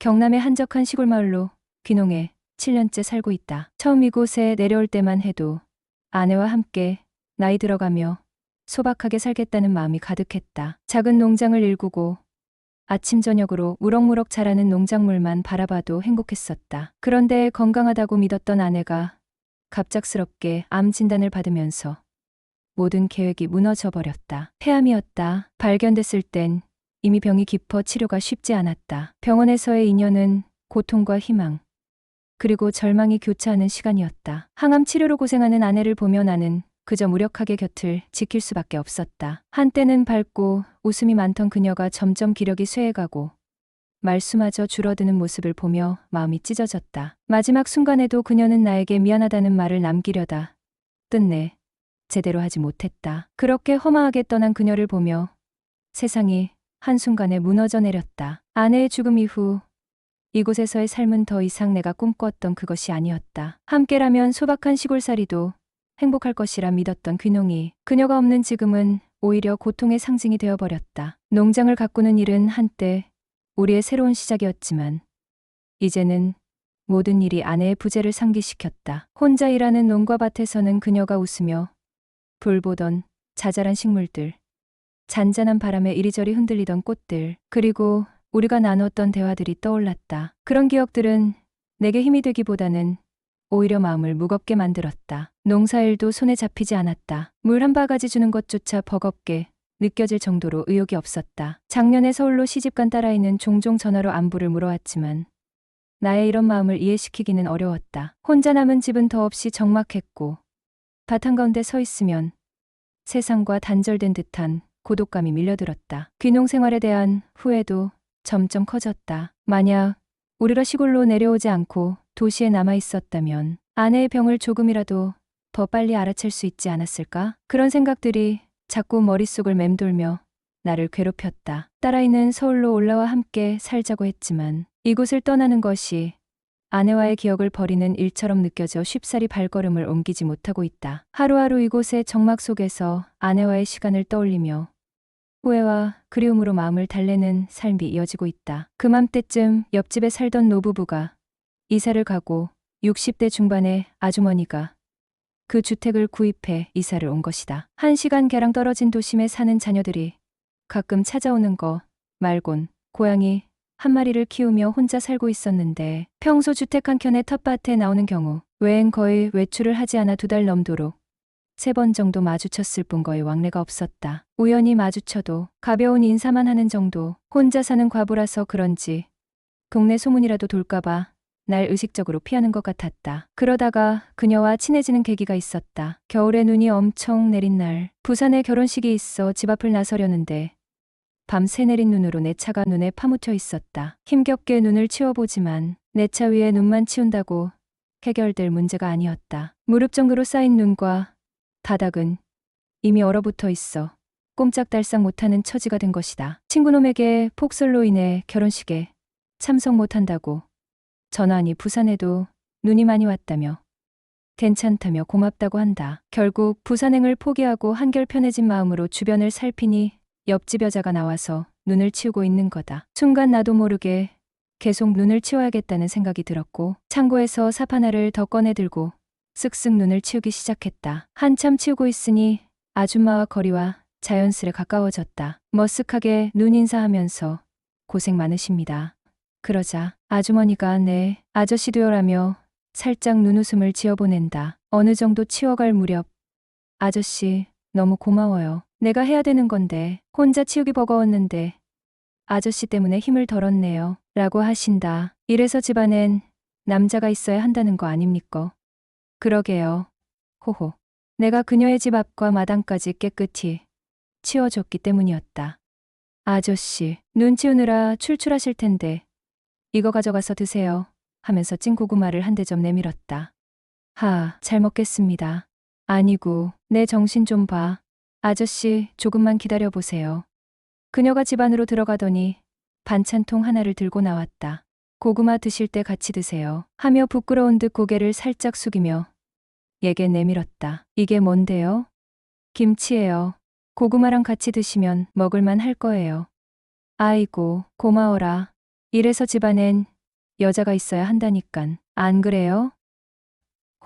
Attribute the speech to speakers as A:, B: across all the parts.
A: 경남의 한적한 시골 마을로 귀농해 7년째 살고 있다. 처음 이곳에 내려올 때만 해도 아내와 함께 나이 들어가며 소박하게 살겠다는 마음이 가득했다. 작은 농장을 일구고 아침 저녁으로 무럭무럭 자라는 농작물만 바라봐도 행복했었다. 그런데 건강하다고 믿었던 아내가 갑작스럽게 암 진단을 받으면서 모든 계획이 무너져 버렸다. 폐암이었다. 발견됐을 땐 이미 병이 깊어 치료가 쉽지 않았다. 병원에서의 2년은 고통과 희망, 그리고 절망이 교차하는 시간이었다. 항암 치료로 고생하는 아내를 보며 나는 그저 무력하게 곁을 지킬 수밖에 없었다. 한때는 밝고 웃음이 많던 그녀가 점점 기력이 쇠해가고 말수마저 줄어드는 모습을 보며 마음이 찢어졌다. 마지막 순간에도 그녀는 나에게 미안하다는 말을 남기려다 끝내 제대로 하지 못했다. 그렇게 허망하게 떠난 그녀를 보며 세상이 한순간에 무너져 내렸다. 아내의 죽음 이후 이곳에서의 삶은 더 이상 내가 꿈꿨던 그것이 아니었다. 함께라면 소박한 시골살이도 행복할 것이라 믿었던 귀농이 그녀가 없는 지금은 오히려 고통의 상징이 되어버렸다. 농장을 가꾸는 일은 한때 우리의 새로운 시작이었지만 이제는 모든 일이 아내의 부재를 상기시켰다. 혼자 일하는 농과 밭에서는 그녀가 웃으며 불보던 자잘한 식물들, 잔잔한 바람에 이리저리 흔들리던 꽃들, 그리고 우리가 나눴던 대화들이 떠올랐다. 그런 기억들은 내게 힘이 되기보다는 오히려 마음을 무겁게 만들었다. 농사일도 손에 잡히지 않았다. 물 한 바가지 주는 것조차 버겁게 느껴질 정도로 의욕이 없었다. 작년에 서울로 시집간 딸아이는 종종 전화로 안부를 물어왔지만 나의 이런 마음을 이해시키기는 어려웠다. 혼자 남은 집은 더없이 적막했고 밭 한가운데 서 있으면 세상과 단절된 듯한 고독감이 밀려들었다. 귀농 생활에 대한 후회도 점점 커졌다. 만약 우리가 시골로 내려오지 않고 도시에 남아 있었다면 아내의 병을 조금이라도 더 빨리 알아챌 수 있지 않았을까? 그런 생각들이 자꾸 머릿속을 맴돌며 나를 괴롭혔다. 딸아이는 서울로 올라와 함께 살자고 했지만 이곳을 떠나는 것이 아내와의 기억을 버리는 일처럼 느껴져 쉽사리 발걸음을 옮기지 못하고 있다. 하루하루 이곳의 적막 속에서 아내와의 시간을 떠올리며 후회와 그리움으로 마음을 달래는 삶이 이어지고 있다. 그맘때쯤 옆집에 살던 노부부가 이사를 가고 60대 중반의 아주머니가 그 주택을 구입해 이사를 온 것이다. 1시간 가량 떨어진 도심에 사는 자녀들이 가끔 찾아오는 거 말곤 고양이 한 마리를 키우며 혼자 살고 있었는데 평소 주택 한켠의 텃밭에 나오는 경우 외엔 거의 외출을 하지 않아 2달 넘도록 3번 정도 마주쳤을 뿐 거의 왕래가 없었다. 우연히 마주쳐도 가벼운 인사만 하는 정도. 혼자 사는 과부라서 그런지 동네 소문이라도 돌까봐 날 의식적으로 피하는 것 같았다. 그러다가 그녀와 친해지는 계기가 있었다. 겨울에 눈이 엄청 내린 날 부산에 결혼식이 있어 집 앞을 나서려는데 밤새 내린 눈으로 내 차가 눈에 파묻혀 있었다. 힘겹게 눈을 치워보지만 내 차 위에 눈만 치운다고 해결될 문제가 아니었다. 무릎 정도로 쌓인 눈과 바닥은 이미 얼어붙어 있어 꼼짝달싹 못하는 처지가 된 것이다. 친구놈에게 폭설로 인해 결혼식에 참석 못한다고 전화하니 부산에도 눈이 많이 왔다며 괜찮다며 고맙다고 한다. 결국 부산행을 포기하고 한결 편해진 마음으로 주변을 살피니 옆집 여자가 나와서 눈을 치우고 있는 거다. 순간 나도 모르게 계속 눈을 치워야겠다는 생각이 들었고 창고에서 삽 하나를 더 꺼내 들고 쓱쓱 눈을 치우기 시작했다. 한참 치우고 있으니 아줌마와 거리와 자연스레 가까워졌다. 머쓱하게 눈 인사하면서 고생 많으십니다. 그러자 아주머니가 네, 아저씨도요라며 살짝 눈웃음을 지어보낸다. 어느 정도 치워갈 무렵 아저씨 너무 고마워요. 내가 해야 되는 건데 혼자 치우기 버거웠는데 아저씨 때문에 힘을 덜었네요. 라고 하신다. 이래서 집안엔 남자가 있어야 한다는 거 아닙니까? 그러게요. 호호. 내가 그녀의 집 앞과 마당까지 깨끗이 치워줬기 때문이었다. 아저씨, 눈 치우느라 출출하실 텐데 이거 가져가서 드세요. 하면서 찐 고구마를 한 대접 내밀었다. 잘 먹겠습니다. 아니고 내 정신 좀 봐. 아저씨 조금만 기다려보세요. 그녀가 집 안으로 들어가더니 반찬통 하나를 들고 나왔다. 고구마 드실 때 같이 드세요. 하며 부끄러운 듯 고개를 살짝 숙이며 얘게 내밀었다. 이게 뭔데요? 김치예요. 고구마랑 같이 드시면 먹을만 할 거예요. 아이고, 고마워라. 이래서 집안엔 여자가 있어야 한다니깐. 안 그래요?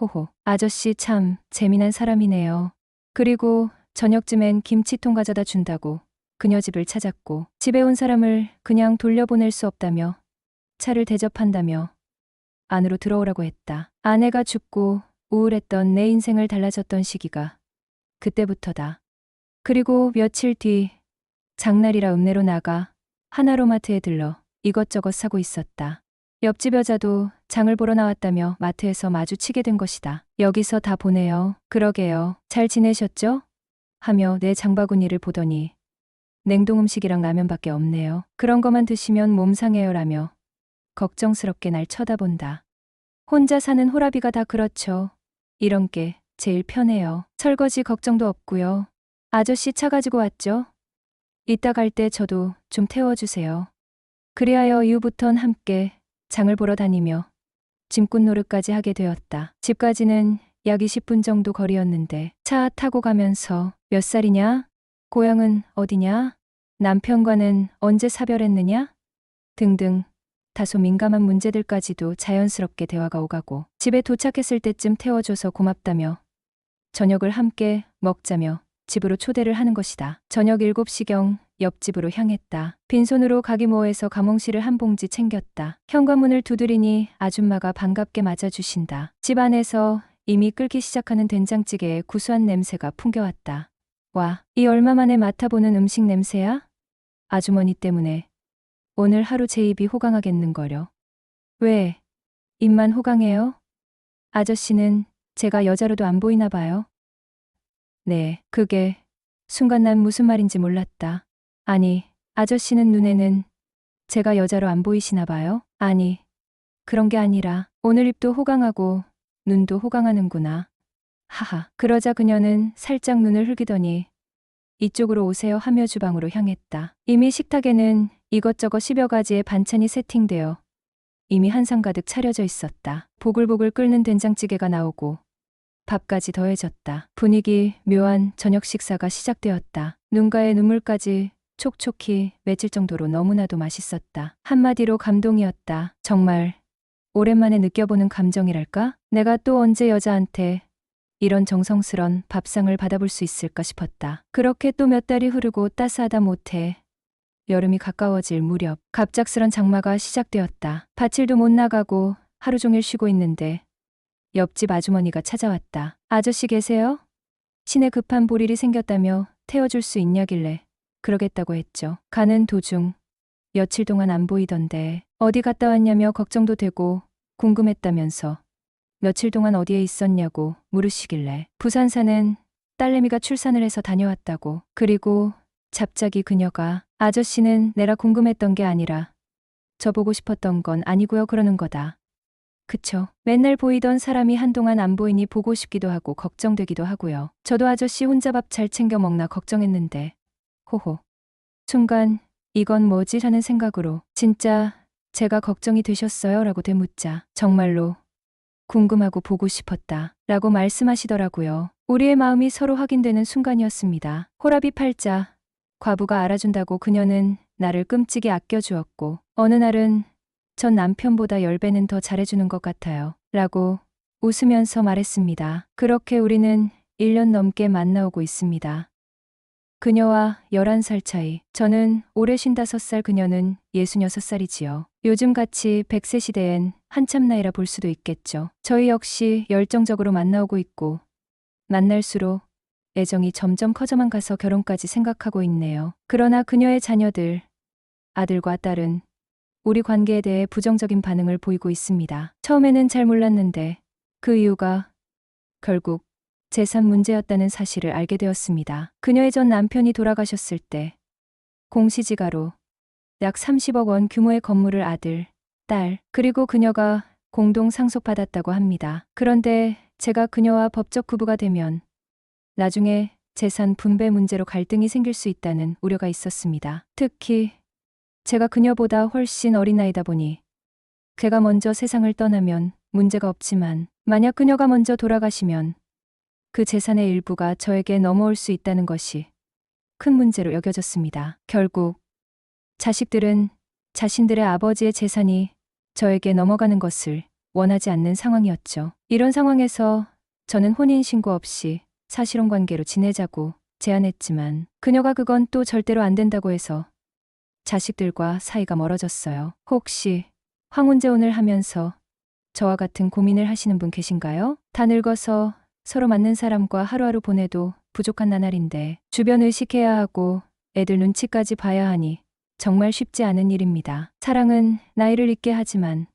A: 호호. 아저씨 참 재미난 사람이네요. 그리고 저녁쯤엔 김치통 가져다 준다고 그녀 집을 찾았고 집에 온 사람을 그냥 돌려보낼 수 없다며 차를 대접한다며 안으로 들어오라고 했다. 아내가 죽고 우울했던 내 인생을 달라졌던 시기가 그때부터다. 그리고 며칠 뒤 장날이라 읍내로 나가 하나로마트에 들러 이것저것 사고 있었다. 옆집 여자도 장을 보러 나왔다며 마트에서 마주치게 된 것이다. 여기서 다 보네요. 그러게요. 잘 지내셨죠? 하며 내 장바구니를 보더니 냉동 음식이랑 라면밖에 없네요. 그런 거만 드시면 몸 상해요 라며 걱정스럽게 날 쳐다본다. 혼자 사는 호라비가 다 그렇죠. 이런 게 제일 편해요. 설거지 걱정도 없고요. 아저씨 차 가지고 왔죠? 이따 갈 때 저도 좀 태워주세요. 그리하여 이후부턴 함께 장을 보러 다니며 짐꾼 노릇까지 하게 되었다. 집까지는 약 20분 정도 거리였는데 차 타고 가면서 몇 살이냐? 고향은 어디냐? 남편과는 언제 사별했느냐? 등등 다소 민감한 문제들까지도 자연스럽게 대화가 오가고 집에 도착했을 때쯤 태워줘서 고맙다며 저녁을 함께 먹자며 집으로 초대를 하는 것이다. 저녁 7시경 옆집으로 향했다. 빈손으로 가기모에서 가몽시를 한 봉지 챙겼다. 현관문을 두드리니 아줌마가 반갑게 맞아주신다. 집 안에서 이미 끓기 시작하는 된장찌개의 구수한 냄새가 풍겨왔다. 와, 이 얼마 만에 맡아보는 음식 냄새야? 아주머니 때문에 오늘 하루 제 입이 호강하겠는거려. 왜? 입만 호강해요? 아저씨는 제가 여자로도 안 보이나 봐요. 네, 그게 순간 난 무슨 말인지 몰랐다. 아니, 아저씨는 눈에는 제가 여자로 안 보이시나 봐요? 아니, 그런 게 아니라 오늘 입도 호강하고 눈도 호강하는구나. 하하. 그러자 그녀는 살짝 눈을 흘기더니 이쪽으로 오세요 하며 주방으로 향했다. 이미 식탁에는 이것저것 10여 가지의 반찬이 세팅되어 이미 한상 가득 차려져 있었다. 보글보글 끓는 된장찌개가 나오고 밥까지 더해졌다. 분위기 묘한 저녁 식사가 시작되었다. 눈가에 눈물까지 촉촉히 맺힐 정도로 너무나도 맛있었다. 한마디로 감동이었다. 정말 오랜만에 느껴보는 감정이랄까? 내가 또 언제 여자한테 이런 정성스런 밥상을 받아볼 수 있을까 싶었다. 그렇게 또 몇 달이 흐르고 따스하다 못해 여름이 가까워질 무렵 갑작스런 장마가 시작되었다. 밭일도 못 나가고 하루 종일 쉬고 있는데 옆집 아주머니가 찾아왔다. 아저씨 계세요? 시내 급한 볼일이 생겼다며 태워줄 수 있냐길래 그러겠다고 했죠. 가는 도중 며칠 동안 안 보이던데 어디 갔다 왔냐며 걱정도 되고 궁금했다면서 며칠 동안 어디에 있었냐고 물으시길래 부산 사는 딸내미가 출산을 해서 다녀왔다고. 그리고 갑자기 그녀가 아저씨는 내라 궁금했던 게 아니라 저 보고 싶었던 건 아니고요 그러는 거다. 그쵸. 맨날 보이던 사람이 한동안 안 보이니 보고 싶기도 하고 걱정되기도 하고요. 저도 아저씨 혼자 밥 잘 챙겨 먹나 걱정했는데 호호. 순간 이건 뭐지 하는 생각으로 진짜 제가 걱정이 되셨어요? 라고 되묻자 정말로 궁금하고 보고 싶었다 라고 말씀하시더라고요. 우리의 마음이 서로 확인되는 순간이었습니다. 호라비 팔자 과부가 알아준다고 그녀는 나를 끔찍이 아껴주었고 어느 날은 전 남편보다 10배는 더 잘해주는 것 같아요 라고 웃으면서 말했습니다. 그렇게 우리는 1년 넘게 만나오고 있습니다. 그녀와 11살 차이. 저는 올해 55살, 그녀는 66살이지요. 요즘같이 100세 시대엔 한참 나이라 볼 수도 있겠죠. 저희 역시 열정적으로 만나오고 있고 만날수록 애정이 점점 커져만 가서 결혼까지 생각하고 있네요. 그러나 그녀의 자녀들, 아들과 딸은 우리 관계에 대해 부정적인 반응을 보이고 있습니다. 처음에는 잘 몰랐는데 그 이유가 결국 재산 문제였다는 사실을 알게 되었습니다. 그녀의 전 남편이 돌아가셨을 때 공시지가로 약 30억 원 규모의 건물을 아들, 딸, 그리고 그녀가 공동 상속받았다고 합니다. 그런데 제가 그녀와 법적 부부가 되면 나중에 재산 분배 문제로 갈등이 생길 수 있다는 우려가 있었습니다. 특히 제가 그녀보다 훨씬 어린 나이다 보니 제가 먼저 세상을 떠나면 문제가 없지만 만약 그녀가 먼저 돌아가시면 그 재산의 일부가 저에게 넘어올 수 있다는 것이 큰 문제로 여겨졌습니다. 결국 자식들은 자신들의 아버지의 재산이 저에게 넘어가는 것을 원하지 않는 상황이었죠. 이런 상황에서 저는 혼인신고 없이 사실혼 관계로 지내자고 제안했지만 그녀가 그건 또 절대로 안 된다고 해서 자식들과 사이가 멀어졌어요. 혹시 황혼재혼을 하면서 저와 같은 고민을 하시는 분 계신가요? 다 늙어서 서로 맞는 사람과 하루하루 보내도 부족한 나날인데 주변 의식해야 하고 애들 눈치까지 봐야 하니 정말 쉽지 않은 일입니다. 사랑은 나이를 있게 하지만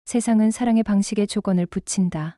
A: 세상은 사랑의 방식에 조건을 붙인다.